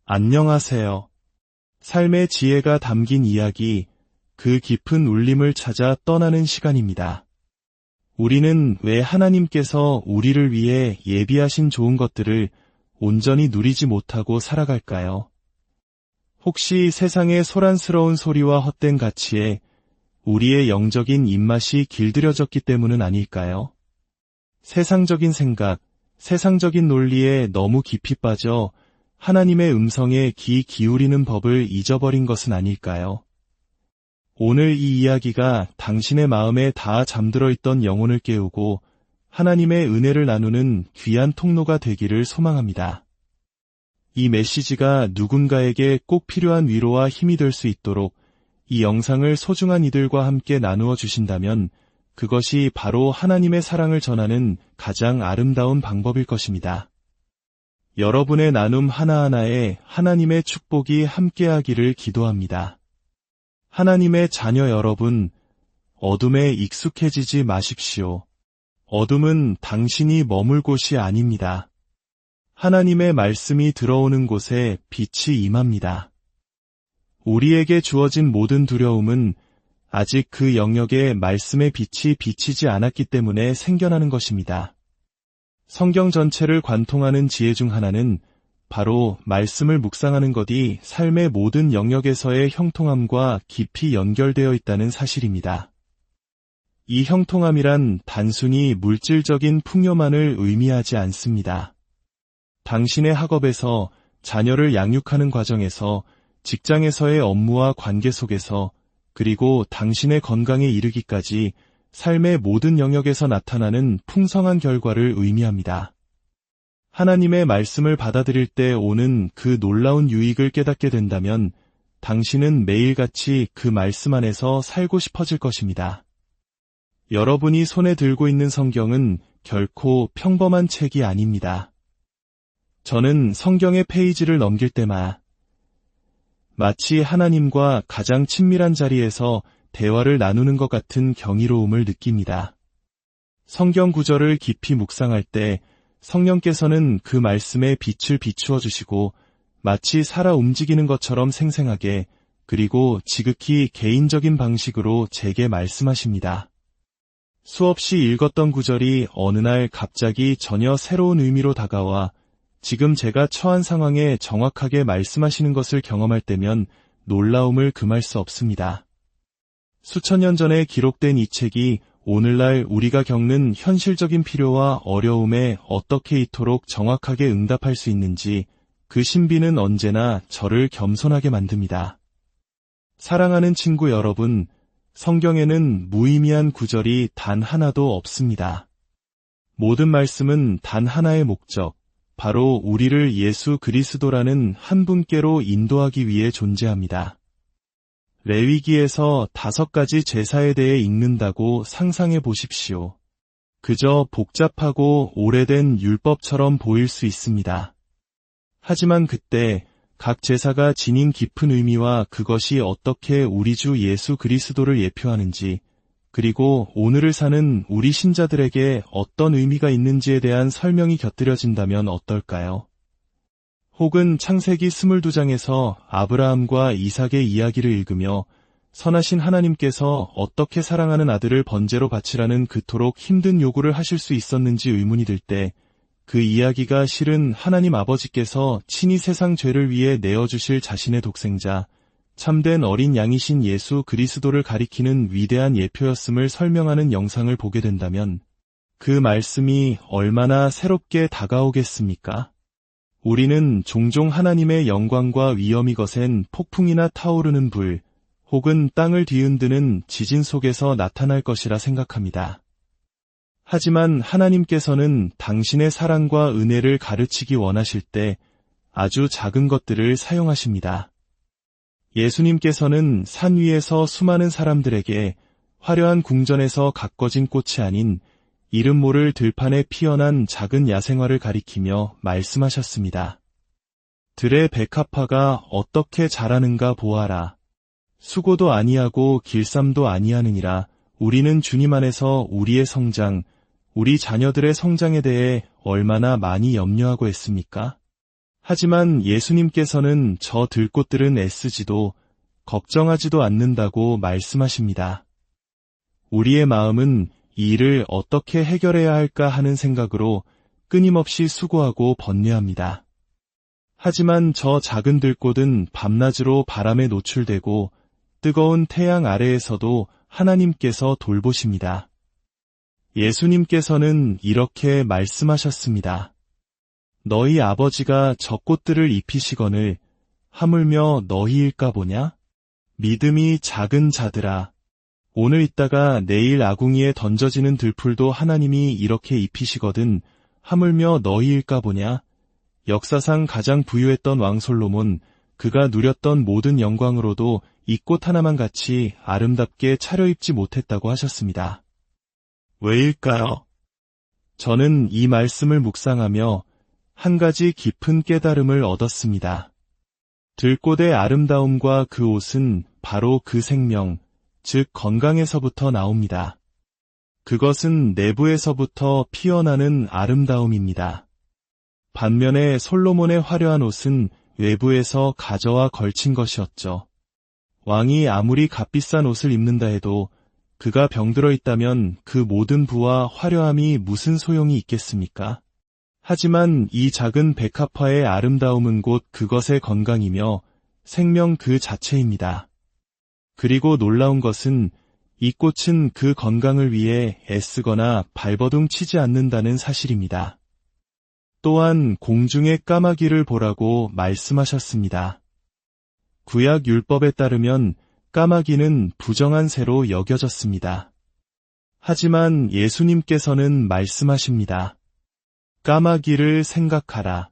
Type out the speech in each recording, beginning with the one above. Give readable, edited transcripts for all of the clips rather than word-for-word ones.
안녕하세요. 삶의 지혜가 담긴 이야기, 그 깊은 울림을 찾아 떠나는 시간입니다. 우리는 왜 하나님께서 우리를 위해 예비하신 좋은 것들을 온전히 누리지 못하고 살아갈까요? 혹시 세상의 소란스러운 소리와 헛된 가치에 우리의 영적인 입맛이 길들여졌기 때문은 아닐까요? 세상적인 생각, 세상적인 논리에 너무 깊이 빠져 하나님의 음성에 귀 기울이는 법을 잊어버린 것은 아닐까요? 오늘 이 이야기가 당신의 마음에 다 잠들어 있던 영혼을 깨우고 하나님의 은혜를 나누는 귀한 통로가 되기를 소망합니다. 이 메시지가 누군가에게 꼭 필요한 위로와 힘이 될 수 있도록 이 영상을 소중한 이들과 함께 나누어 주신다면 그것이 바로 하나님의 사랑을 전하는 가장 아름다운 방법일 것입니다. 여러분의 나눔 하나하나에 하나님의 축복이 함께하기를 기도합니다. 하나님의 자녀 여러분, 어둠에 익숙해지지 마십시오. 어둠은 당신이 머물 곳이 아닙니다. 하나님의 말씀이 들어오는 곳에 빛이 임합니다. 우리에게 주어진 모든 두려움은 아직 그 영역에 말씀의 빛이 비치지 않았기 때문에 생겨나는 것입니다. 성경 전체를 관통하는 지혜 중 하나는 바로 말씀을 묵상하는 것이 삶의 모든 영역에서의 형통함과 깊이 연결되어 있다는 사실입니다. 이 형통함이란 단순히 물질적인 풍요만을 의미하지 않습니다. 당신의 학업에서, 자녀를 양육하는 과정에서, 직장에서의 업무와 관계 속에서, 그리고 당신의 건강에 이르기까지 삶의 모든 영역에서 나타나는 풍성한 결과를 의미합니다. 하나님의 말씀을 받아들일 때 오는 그 놀라운 유익을 깨닫게 된다면 당신은 매일같이 그 말씀 안에서 살고 싶어질 것입니다. 여러분이 손에 들고 있는 성경은 결코 평범한 책이 아닙니다. 저는 성경의 페이지를 넘길 때마다 마치 하나님과 가장 친밀한 자리에서 대화를 나누는 것 같은 경이로움을 느낍니다. 성경 구절을 깊이 묵상할 때 성령께서는 그 말씀에 빛을 비추어 주시고 마치 살아 움직이는 것처럼 생생하게 그리고 지극히 개인적인 방식으로 제게 말씀하십니다. 수없이 읽었던 구절이 어느 날 갑자기 전혀 새로운 의미로 다가와 지금 제가 처한 상황에 정확하게 말씀하시는 것을 경험할 때면 놀라움을 금할 수 없습니다. 수천 년 전에 기록된 이 책이 오늘날 우리가 겪는 현실적인 필요와 어려움에 어떻게 이토록 정확하게 응답할 수 있는지 그 신비는 언제나 저를 겸손하게 만듭니다. 사랑하는 친구 여러분, 성경에는 무의미한 구절이 단 하나도 없습니다. 모든 말씀은 단 하나의 목적, 바로 우리를 예수 그리스도라는 한 분께로 인도하기 위해 존재합니다. 레위기에서 5가지 제사에 대해 읽는다고 상상해 보십시오. 그저 복잡하고 오래된 율법처럼 보일 수 있습니다. 하지만 그때 각 제사가 지닌 깊은 의미와 그것이 어떻게 우리 주 예수 그리스도를 예표하는지, 그리고 오늘을 사는 우리 신자들에게 어떤 의미가 있는지에 대한 설명이 곁들여진다면 어떨까요? 혹은 창세기 22장에서 아브라함과 이삭의 이야기를 읽으며 선하신 하나님께서 어떻게 사랑하는 아들을 번제로 바치라는 그토록 힘든 요구를 하실 수 있었는지 의문이 들 때 그 이야기가 실은 하나님 아버지께서 친히 세상 죄를 위해 내어주실 자신의 독생자, 참된 어린 양이신 예수 그리스도를 가리키는 위대한 예표였음을 설명하는 영상을 보게 된다면 그 말씀이 얼마나 새롭게 다가오겠습니까? 우리는 종종 하나님의 영광과 위엄이 거센 폭풍이나 타오르는 불, 혹은 땅을 뒤흔드는 지진 속에서 나타날 것이라 생각합니다. 하지만 하나님께서는 당신의 사랑과 은혜를 가르치기 원하실 때 아주 작은 것들을 사용하십니다. 예수님께서는 산 위에서 수많은 사람들에게 화려한 궁전에서 가꿔진 꽃이 아닌 이름 모를 들판에 피어난 작은 야생화를 가리키며 말씀하셨습니다. 들의 백합화가 어떻게 자라는가 보아라. 수고도 아니하고 길쌈도 아니하느니라. 우리는 주님 안에서 우리의 성장, 우리 자녀들의 성장에 대해 얼마나 많이 염려하고 했습니까? 하지만 예수님께서는 저 들꽃들은 애쓰지도 걱정하지도 않는다고 말씀하십니다. 우리의 마음은 이 일을 어떻게 해결해야 할까 하는 생각으로 끊임없이 수고하고 번뇌합니다. 하지만 저 작은 들꽃은 밤낮으로 바람에 노출되고 뜨거운 태양 아래에서도 하나님께서 돌보십니다. 예수님께서는 이렇게 말씀하셨습니다. 너희 아버지가 저 꽃들을 입히시거늘 하물며 너희일까 보냐? 믿음이 작은 자들아. 오늘 있다가 내일 아궁이에 던져지는 들풀도 하나님이 이렇게 입히시거든 하물며 너희일까 보냐? 역사상 가장 부유했던 왕 솔로몬, 그가 누렸던 모든 영광으로도 이 꽃 하나만 같이 아름답게 차려입지 못했다고 하셨습니다. 왜일까요? 저는 이 말씀을 묵상하며 한 가지 깊은 깨달음을 얻었습니다. 들꽃의 아름다움과 그 옷은 바로 그 생명, 즉 건강에서부터 나옵니다. 그것은 내부에서부터 피어나는 아름다움입니다. 반면에 솔로몬의 화려한 옷은 외부에서 가저와 걸친 것이었죠. 왕이 아무리 값비싼 옷을 입는다 해도 그가 병들어 있다면 그 모든 부와 화려함이 무슨 소용이 있겠습니까? 하지만 이 작은 백합화의 아름다움은 곧 그것의 건강이며 생명 그 자체입니다. 그리고 놀라운 것은 이 꽃은 그 건강을 위해 애쓰거나 발버둥 치지 않는다는 사실입니다. 또한 공중의 까마귀를 보라고 말씀하셨습니다. 구약 율법에 따르면 까마귀는 부정한 새로 여겨졌습니다. 하지만 예수님께서는 말씀하십니다. 까마귀를 생각하라.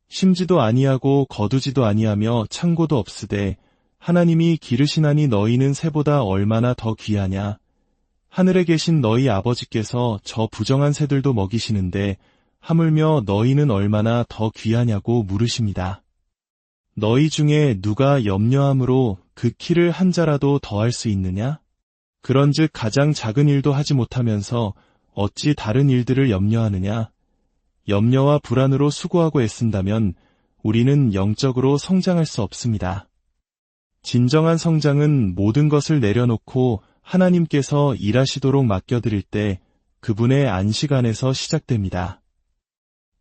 심지도 아니하고 거두지도 아니하며 창고도 없으되 하나님이 기르시나니 너희는 새보다 얼마나 더 귀하냐. 하늘에 계신 너희 아버지께서 저 부정한 새들도 먹이시는데 하물며 너희는 얼마나 더 귀하냐고 물으십니다. 너희 중에 누가 염려함으로 그 키를 한 자라도 더할 수 있느냐? 그런즉 가장 작은 일도 하지 못하면서 어찌 다른 일들을 염려하느냐? 염려와 불안으로 수고하고 애쓴다면 우리는 영적으로 성장할 수 없습니다. 진정한 성장은 모든 것을 내려놓고 하나님께서 일하시도록 맡겨드릴 때 그분의 안식 안에서 시작됩니다.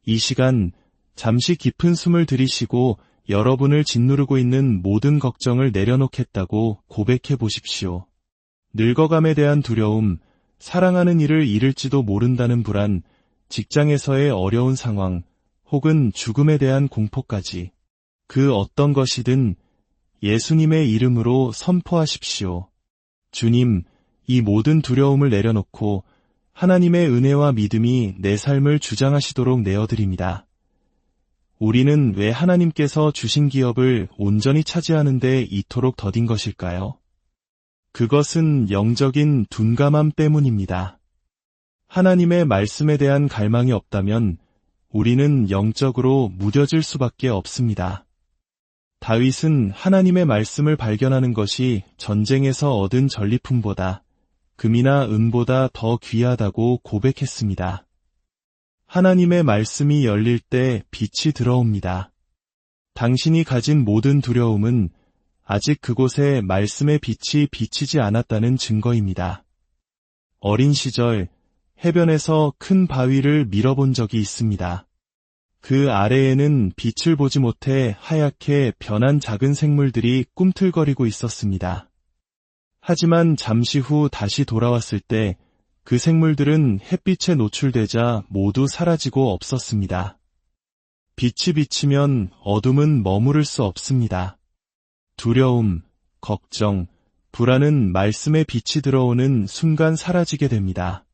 이 시간 잠시 깊은 숨을 들이쉬고 여러분을 짓누르고 있는 모든 걱정을 내려놓겠다고 고백해 보십시오. 늙어감에 대한 두려움, 사랑하는 이를 잃을지도 모른다는 불안, 직장에서의 어려운 상황, 혹은 죽음에 대한 공포까지 그 어떤 것이든 예수님의 이름으로 선포하십시오. 주님, 이 모든 두려움을 내려놓고 하나님의 은혜와 믿음이 내 삶을 주장하시도록 내어드립니다. 우리는 왜 하나님께서 주신 기업을 온전히 차지하는 데 이토록 더딘 것일까요? 그것은 영적인 둔감함 때문입니다. 하나님의 말씀에 대한 갈망이 없다면 우리는 영적으로 무뎌질 수밖에 없습니다. 다윗은 하나님의 말씀을 발견하는 것이 전쟁에서 얻은 전리품보다 금이나 은보다 더 귀하다고 고백했습니다. 하나님의 말씀이 열릴 때 빛이 들어옵니다. 당신이 가진 모든 두려움은 아직 그곳에 말씀의 빛이 비치지 않았다는 증거입니다. 어린 시절 해변에서 큰 바위를 밀어본 적이 있습니다. 그 아래에는 빛을 보지 못해 하얗게 변한 작은 생물들이 꿈틀거리고 있었습니다. 하지만 잠시 후 다시 돌아왔을 때 그 생물들은 햇빛에 노출되자 모두 사라지고 없었습니다. 빛이 비치면 어둠은 머무를 수 없습니다. 두려움, 걱정, 불안은 말씀의 빛이 들어오는 순간 사라지게 됩니다.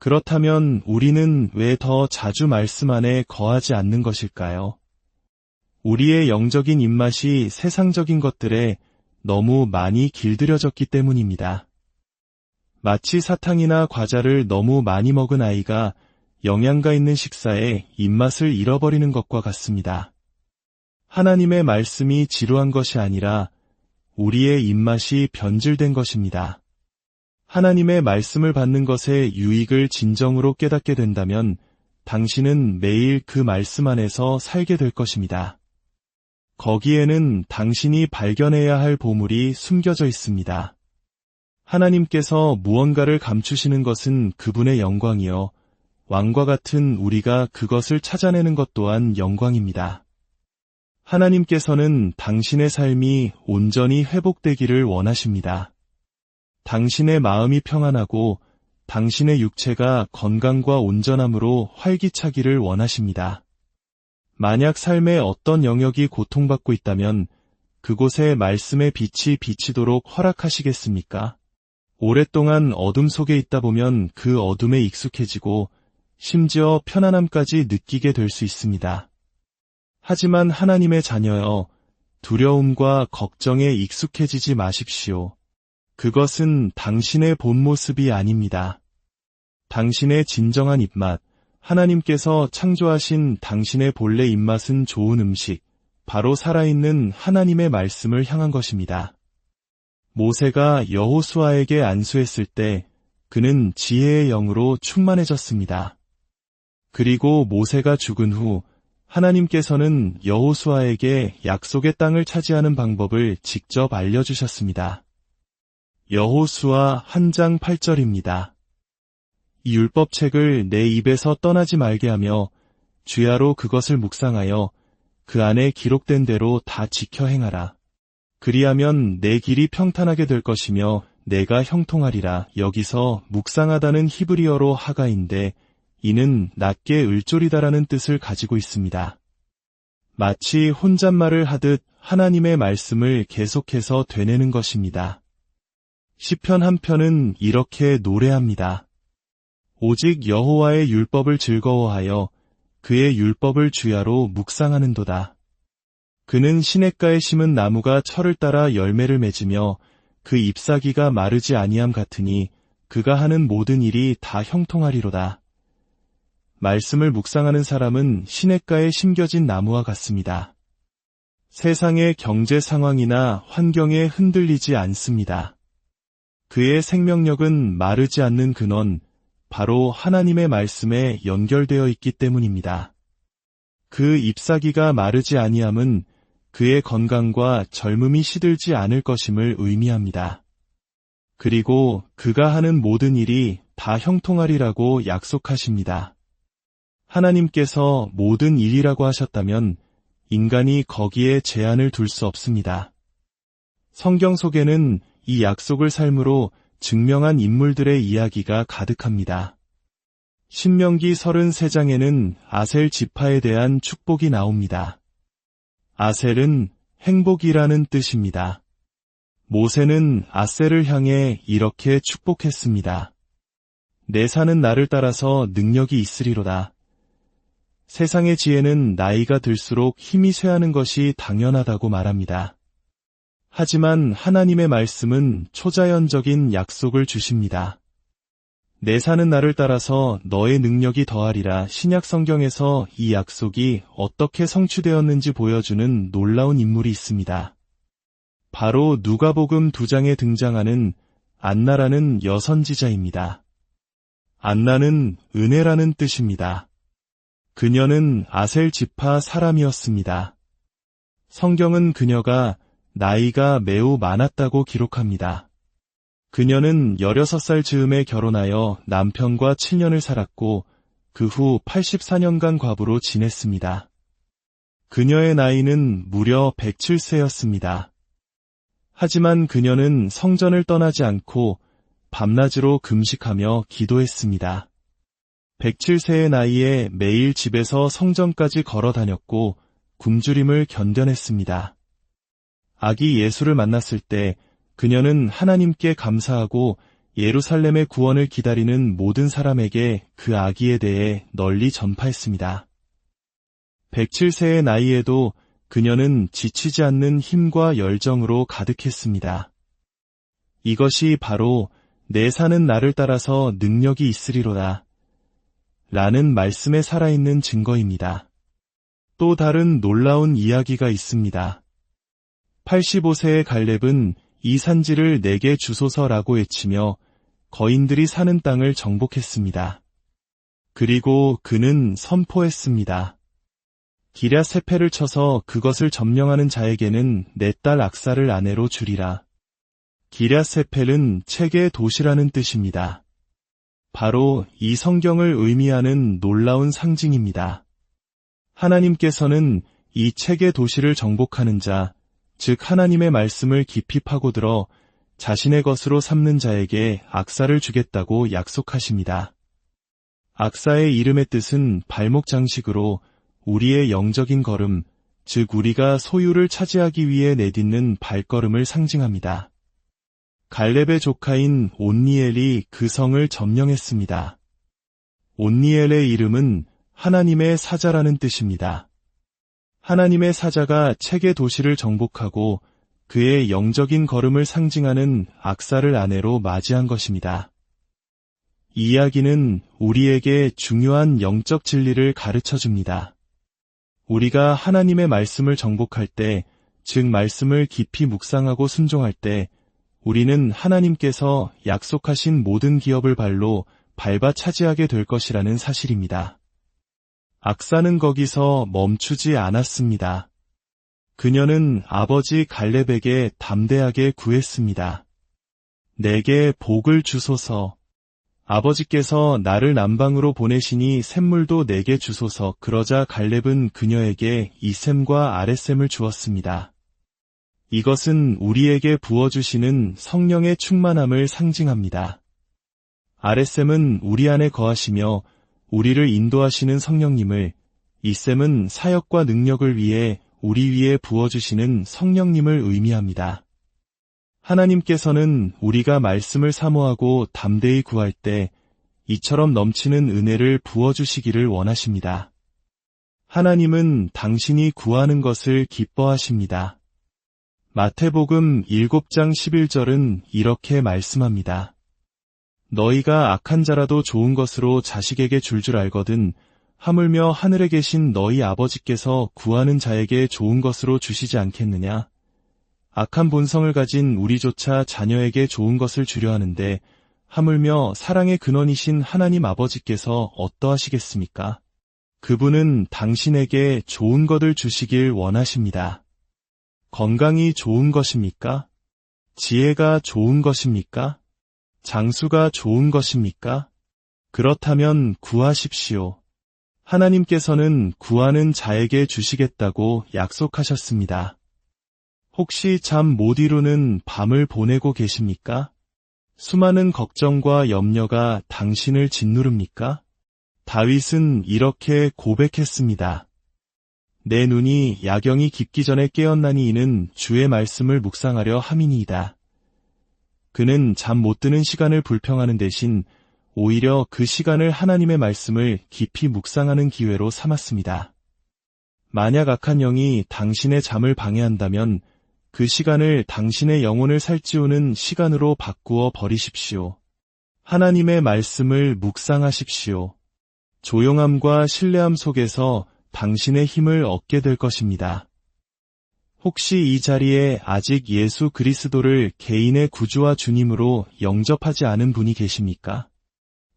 그렇다면 우리는 왜 더 자주 말씀 안에 거하지 않는 것일까요? 우리의 영적인 입맛이 세상적인 것들에 너무 많이 길들여졌기 때문입니다. 마치 사탕이나 과자를 너무 많이 먹은 아이가 영양가 있는 식사에 입맛을 잃어버리는 것과 같습니다. 하나님의 말씀이 지루한 것이 아니라 우리의 입맛이 변질된 것입니다. 하나님의 말씀을 받는 것의 유익을 진정으로 깨닫게 된다면 당신은 매일 그 말씀 안에서 살게 될 것입니다. 거기에는 당신이 발견해야 할 보물이 숨겨져 있습니다. 하나님께서 무언가를 감추시는 것은 그분의 영광이요. 왕과 같은 우리가 그것을 찾아내는 것 또한 영광입니다. 하나님께서는 당신의 삶이 온전히 회복되기를 원하십니다. 당신의 마음이 평안하고 당신의 육체가 건강과 온전함으로 활기차기를 원하십니다. 만약 삶의 어떤 영역이 고통받고 있다면 그곳에 말씀의 빛이 비치도록 허락하시겠습니까? 오랫동안 어둠 속에 있다 보면 그 어둠에 익숙해지고 심지어 편안함까지 느끼게 될 수 있습니다. 하지만 하나님의 자녀여, 두려움과 걱정에 익숙해지지 마십시오. 그것은 당신의 본 모습이 아닙니다. 당신의 진정한 입맛, 하나님께서 창조하신 당신의 본래 입맛은 좋은 음식, 바로 살아있는 하나님의 말씀을 향한 것입니다. 모세가 여호수아에게 안수했을 때 그는 지혜의 영으로 충만해졌습니다. 그리고 모세가 죽은 후 하나님께서는 여호수아에게 약속의 땅을 차지하는 방법을 직접 알려주셨습니다. 여호수아 1장 8절입니다. 이 율법책을 내 입에서 떠나지 말게 하며 주야로 그것을 묵상하여 그 안에 기록된 대로 다 지켜 행하라. 그리하면 내 길이 평탄하게 될 것이며 내가 형통하리라. 여기서 묵상하다는 히브리어로 하가인데 이는 낮게 을조리다라는 뜻을 가지고 있습니다. 마치 혼잣말을 하듯 하나님의 말씀을 계속해서 되뇌는 것입니다. 시편 한 편은 이렇게 노래합니다. 오직 여호와의 율법을 즐거워하여 그의 율법을 주야로 묵상하는도다. 그는 시냇가에 심은 나무가 철을 따라 열매를 맺으며 그 잎사귀가 마르지 아니함 같으니 그가 하는 모든 일이 다 형통하리로다. 말씀을 묵상하는 사람은 시냇가에 심겨진 나무와 같습니다. 세상의 경제 상황이나 환경에 흔들리지 않습니다. 그의 생명력은 마르지 않는 근원, 바로 하나님의 말씀에 연결되어 있기 때문입니다. 그 잎사귀가 마르지 아니함은 그의 건강과 젊음이 시들지 않을 것임을 의미합니다. 그리고 그가 하는 모든 일이 다 형통하리라고 약속하십니다. 하나님께서 모든 일이라고 하셨다면 인간이 거기에 제한을 둘 수 없습니다. 성경 속에는 이 약속을 삶으로 증명한 인물들의 이야기가 가득합니다. 신명기 33장에는 아셀 지파에 대한 축복이 나옵니다. 아셀은 행복이라는 뜻입니다. 모세는 아셀을 향해 이렇게 축복했습니다. 내 사는 날을 따라서 능력이 있으리로다. 세상의 지혜는 나이가 들수록 힘이 쇠하는 것이 당연하다고 말합니다. 하지만 하나님의 말씀은 초자연적인 약속을 주십니다. 내 사는 날을 따라서 너의 능력이 더하리라. 신약 성경에서 이 약속이 어떻게 성취되었는지 보여주는 놀라운 인물이 있습니다. 바로 누가복음 2장에 등장하는 안나라는 여선지자입니다. 안나는 은혜라는 뜻입니다. 그녀는 아셀 지파 사람이었습니다. 성경은 그녀가 나이가 매우 많았다고 기록합니다. 그녀는 16살 즈음에 결혼하여 남편과 7년을 살았고 그 후 84년간 과부로 지냈습니다. 그녀의 나이는 무려 107세였습니다. 하지만 그녀는 성전을 떠나지 않고 밤낮으로 금식하며 기도했습니다. 107세의 나이에 매일 집에서 성전까지 걸어 다녔고 굶주림을 견뎌냈습니다. 아기 예수를 만났을 때 그녀는 하나님께 감사하고 예루살렘의 구원을 기다리는 모든 사람에게 그 아기에 대해 널리 전파했습니다. 107세의 나이에도 그녀는 지치지 않는 힘과 열정으로 가득했습니다. 이것이 바로 내 사는 날을 따라서 능력이 있으리로다 라는 말씀에 살아있는 증거입니다. 또 다른 놀라운 이야기가 있습니다. 85세의 갈렙은 이 산지를 내게 주소서라고 외치며 거인들이 사는 땅을 정복했습니다. 그리고 그는 선포했습니다. 기랴세페를 쳐서 그것을 점령하는 자에게는 내 딸 악사를 아내로 주리라. 기랴세펠은 책의 도시라는 뜻입니다. 바로 이 성경을 의미하는 놀라운 상징입니다. 하나님께서는 이 책의 도시를 정복하는 자, 즉 하나님의 말씀을 깊이 파고들어 자신의 것으로 삼는 자에게 악사를 주겠다고 약속하십니다. 악사의 이름의 뜻은 발목 장식으로 우리의 영적인 걸음, 즉 우리가 소유를 차지하기 위해 내딛는 발걸음을 상징합니다. 갈렙의 조카인 온니엘이 그 성을 점령했습니다. 온니엘의 이름은 하나님의 사자라는 뜻입니다. 하나님의 사자가 책의 도시를 정복하고 그의 영적인 걸음을 상징하는 악사를 아내로 맞이한 것입니다. 이 이야기는 우리에게 중요한 영적 진리를 가르쳐 줍니다. 우리가 하나님의 말씀을 정복할 때, 즉 말씀을 깊이 묵상하고 순종할 때, 우리는 하나님께서 약속하신 모든 기업을 발로 밟아 차지하게 될 것이라는 사실입니다. 악사는 거기서 멈추지 않았습니다. 그녀는 아버지 갈렙에게 담대하게 구했습니다. 내게 복을 주소서. 아버지께서 나를 남방으로 보내시니 샘물도 내게 주소서. 그러자 갈렙은 그녀에게 이셈과 아랫셈을 주었습니다. 이것은 우리에게 부어주시는 성령의 충만함을 상징합니다. 아랫셈은 우리 안에 거하시며 우리를 인도하시는 성령님을, 이셈은 사역과 능력을 위해 우리 위에 부어주시는 성령님을 의미합니다. 하나님께서는 우리가 말씀을 사모하고 담대히 구할 때 이처럼 넘치는 은혜를 부어주시기를 원하십니다. 하나님은 당신이 구하는 것을 기뻐하십니다. 마태복음 7장 11절은 이렇게 말씀합니다. 너희가 악한 자라도 좋은 것으로 자식에게 줄 알거든 하물며 하늘에 계신 너희 아버지께서 구하는 자에게 좋은 것으로 주시지 않겠느냐. 악한 본성을 가진 우리조차 자녀에게 좋은 것을 주려 하는데 하물며 사랑의 근원이신 하나님 아버지께서 어떠하시겠습니까? 그분은 당신에게 좋은 것을 주시길 원하십니다. 건강이 좋은 것입니까? 지혜가 좋은 것입니까? 장수가 좋은 것입니까? 그렇다면 구하십시오. 하나님께서는 구하는 자에게 주시겠다고 약속하셨습니다. 혹시 잠 못 이루는 밤을 보내고 계십니까? 수많은 걱정과 염려가 당신을 짓누릅니까? 다윗은 이렇게 고백했습니다. 내 눈이 야경이 깊기 전에 깨었나니 이는 주의 말씀을 묵상하려 함이니이다. 그는 잠 못 드는 시간을 불평하는 대신 오히려 그 시간을 하나님의 말씀을 깊이 묵상하는 기회로 삼았습니다. 만약 악한 영이 당신의 잠을 방해한다면 그 시간을 당신의 영혼을 살찌우는 시간으로 바꾸어 버리십시오. 하나님의 말씀을 묵상하십시오. 조용함과 신뢰함 속에서 당신의 힘을 얻게 될 것입니다. 혹시 이 자리에 아직 예수 그리스도를 개인의 구주와 주님으로 영접하지 않은 분이 계십니까?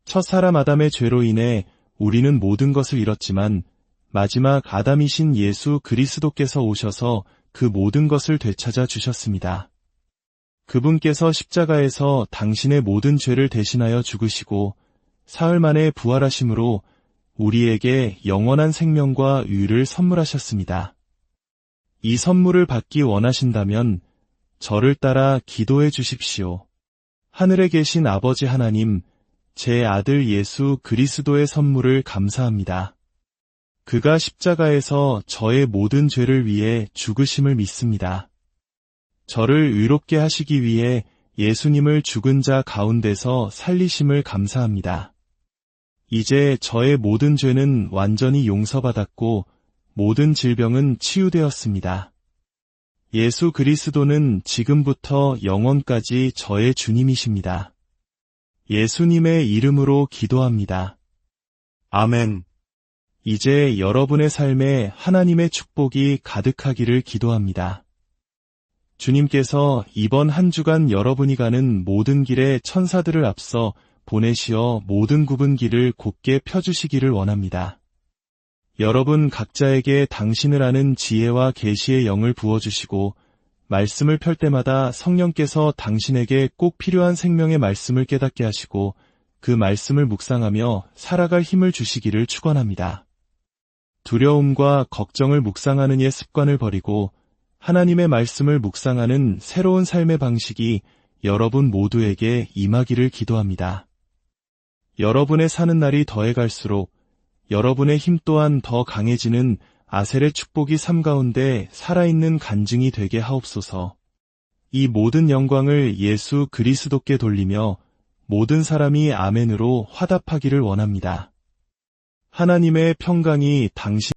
첫사람 아담의 죄로 인해 우리는 모든 것을 잃었지만 마지막 아담이신 예수 그리스도께서 오셔서 그 모든 것을 되찾아 주셨습니다. 그분께서 십자가에서 당신의 모든 죄를 대신하여 죽으시고 사흘 만에 부활하심으로 우리에게 영원한 생명과 의를 선물하셨습니다. 이 선물을 받기 원하신다면 저를 따라 기도해 주십시오. 하늘에 계신 아버지 하나님, 제 아들 예수 그리스도의 선물을 감사합니다. 그가 십자가에서 저의 모든 죄를 위해 죽으심을 믿습니다. 저를 의롭게 하시기 위해 예수님을 죽은 자 가운데서 살리심을 감사합니다. 이제 저의 모든 죄는 완전히 용서받았고 모든 질병은 치유되었습니다. 예수 그리스도는 지금부터 영원까지 저의 주님이십니다. 예수님의 이름으로 기도합니다. 아멘. 이제 여러분의 삶에 하나님의 축복이 가득하기를 기도합니다. 주님께서 이번 한 주간 여러분이 가는 모든 길에 천사들을 앞서 보내시어 모든 굽은 길을 곧게 펴주시기를 원합니다. 여러분 각자에게 당신을 아는 지혜와 계시의 영을 부어주시고 말씀을 펼 때마다 성령께서 당신에게 꼭 필요한 생명의 말씀을 깨닫게 하시고 그 말씀을 묵상하며 살아갈 힘을 주시기를 축원합니다. 두려움과 걱정을 묵상하는 옛 습관을 버리고 하나님의 말씀을 묵상하는 새로운 삶의 방식이 여러분 모두에게 임하기를 기도합니다. 여러분의 사는 날이 더해갈수록 여러분의 힘 또한 더 강해지는 아셀의 축복이 삶 가운데 살아있는 간증이 되게 하옵소서. 이 모든 영광을 예수 그리스도께 돌리며 모든 사람이 아멘으로 화답하기를 원합니다. 하나님의 평강이 당신